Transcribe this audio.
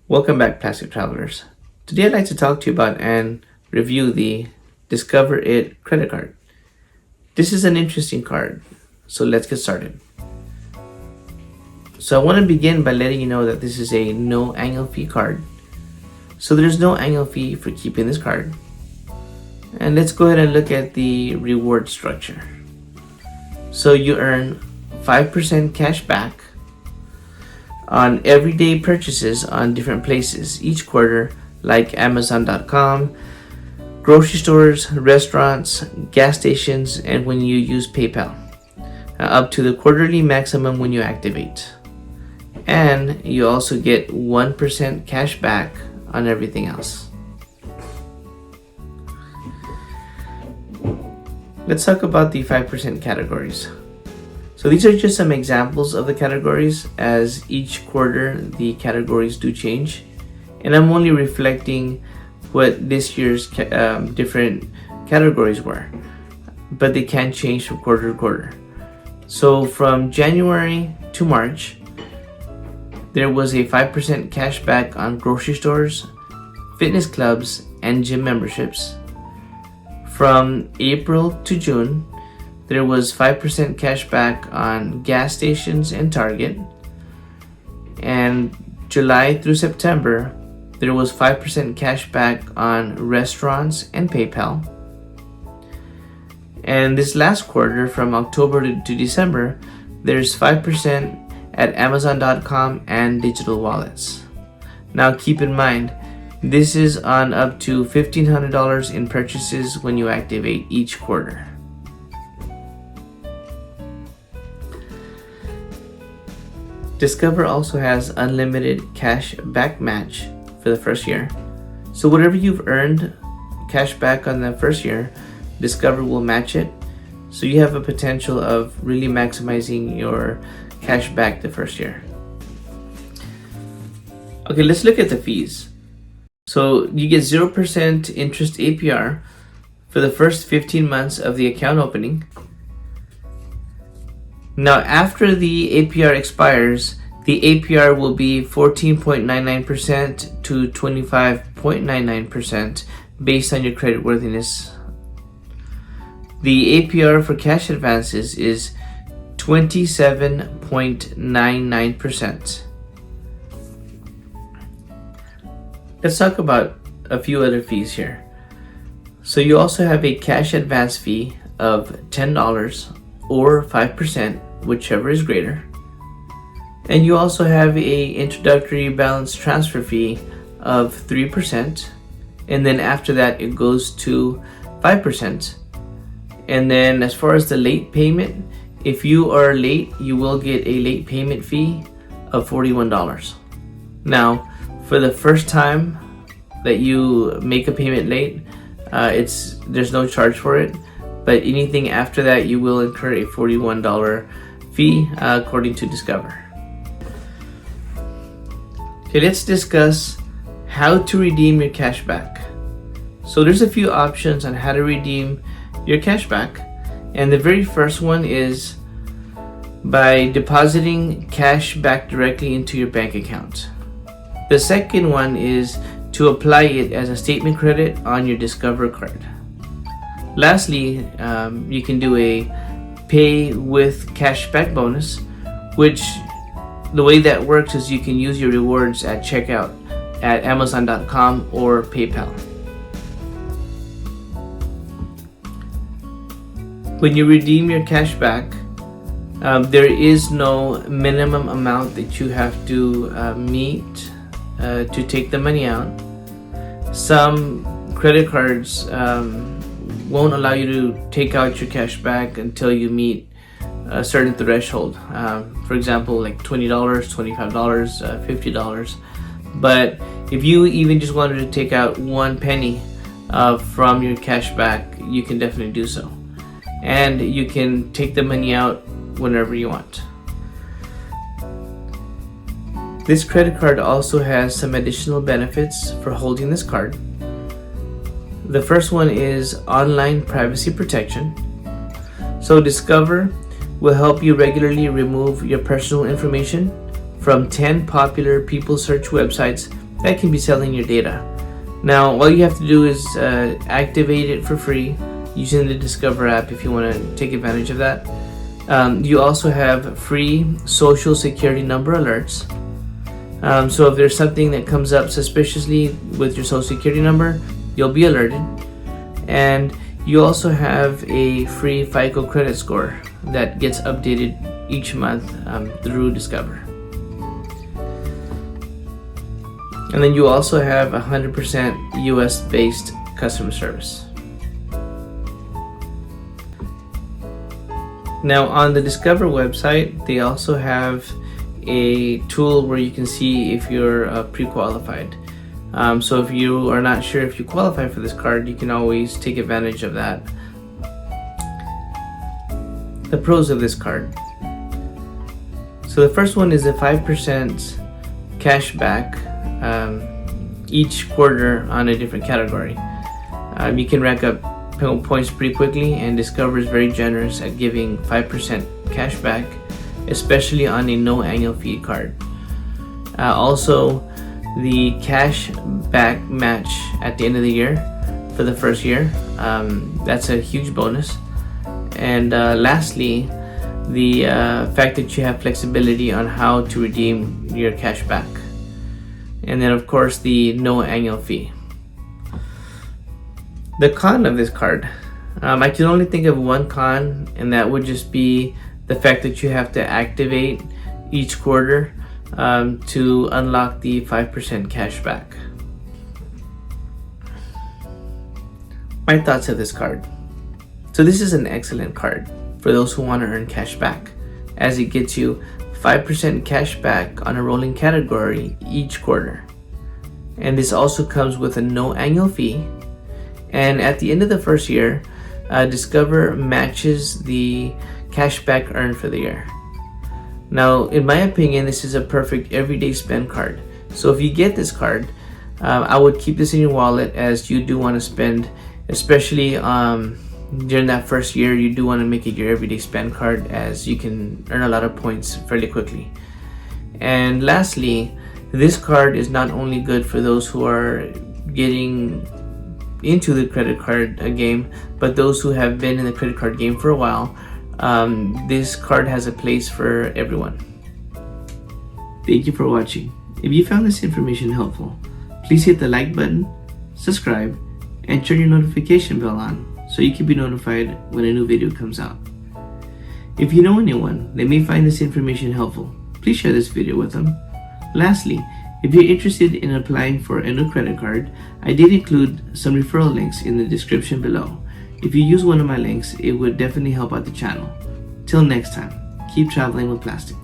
Welcome back, Plastic Travelers. Today I'd like to talk to you about and review the Discover It credit card. This is an interesting card, so let's get started. So I want to begin by letting you know that this is a no annual fee card. So there's no annual fee for keeping this card. And let's go ahead and look at the reward structure. So you earn 5% cash back on everyday purchases on different places each quarter, like Amazon.com, grocery stores, restaurants, gas stations, and when you use PayPal, up to the quarterly maximum when you activate. And you also get 1% cash back on everything else. Let's talk about the 5% categories. So these are just some examples of the categories, as each quarter the categories do change, and I'm only reflecting what this year's different categories were, but they can change from quarter to quarter. So from January to March, there was a 5% cash back on grocery stores, fitness clubs, and gym memberships. From April to June, there was 5% cash back on gas stations and Target. And July through September, there was 5% cash back on restaurants and PayPal. And this last quarter, from October to December, there's 5% at Amazon.com and digital wallets. Now keep in mind, this is on up to $1,500 in purchases when you activate each quarter. Discover also has unlimited cash back match for the first year. So whatever you've earned cash back on the first year, Discover will match it. So you have a potential of really maximizing your cash back the first year. Okay, let's look at the fees. So you get 0% interest APR for the first 15 months of the account opening. Now, after the APR expires, the APR will be 14.99% to 25.99% based on your creditworthiness. The APR for cash advances is 27.99%. Let's talk about a few other fees here. So you also have a cash advance fee of $10 or 5%, whichever is greater. And you also have a introductory balance transfer fee of 3, and then after that it goes to 5%. And then as far as the late payment, if you are late, you will get a late payment fee of $41. Now, for the first time that you make a payment late, there's no charge for it, but anything after that you will incur a $41 fee according to Discover. Okay, let's discuss how to redeem your cash back. So there's a few options on how to redeem your cash back, and the very first one is by depositing cash back directly into your bank account. The second one is to apply it as a statement credit on your Discover card. Lastly, you can do a pay with cashback bonus, which the way that works is you can use your rewards at checkout at Amazon.com or PayPal. When you redeem your cash back, there is no minimum amount that you have to meet to take the money out. Some credit cards won't allow you to take out your cash back until you meet a certain threshold. For example, like $20, $25, $50. But if you even just wanted to take out 1 penny from your cash back, you can definitely do so. And you can take the money out whenever you want. This credit card also has some additional benefits for holding this card. The first one is online privacy protection. So Discover will help you regularly remove your personal information from 10 popular people search websites that can be selling your data. Now, all you have to do is activate it for free using the Discover app if you want to take advantage of that. You also have free social security number alerts. So if there's something that comes up suspiciously with your social security number, you'll be alerted. And you also have a free FICO credit score that gets updated each month through Discover. And then you also have 100% US based customer service. Now on the Discover website, they also have a tool where you can see if you're pre-qualified. So if you are not sure if you qualify for this card, you can always take advantage of that. The pros of this card. So the first one is a 5% cash back each quarter on a different category. You can rack up points pretty quickly, and Discover is very generous at giving 5% cash back, especially on a no annual fee card. Also, the cash back match at the end of the year for the first year, that's a huge bonus. And lastly, the fact that you have flexibility on how to redeem your cash back. And then of course the no annual fee. The con of this card, I can only think of one con, and that would just be the fact that you have to activate each quarter to unlock the 5% cash back. My thoughts of this card. So this is an excellent card for those who want to earn cash back, as it gets you 5% cash back on a rolling category each quarter. And this also comes with a no annual fee. And at the end of the first year, Discover matches the cash back earned for the year. Now, in my opinion, this is a perfect everyday spend card. So if you get this card, I would keep this in your wallet, as you do want to spend, especially during that first year. You do want to make it your everyday spend card, as you can earn a lot of points fairly quickly. And lastly, this card is not only good for those who are getting into the credit card game, but those who have been in the credit card game for a while. This card has a place for everyone. Thank you for watching. If you found this information helpful, please hit the like button, subscribe, and turn your notification bell on so you can be notified when a new video comes out. If you know anyone that may find this information helpful, please share this video with them. Lastly, if you're interested in applying for a new credit card, I did include some referral links in the description below. If you use one of my links, it would definitely help out the channel. Till next time, keep traveling with plastic.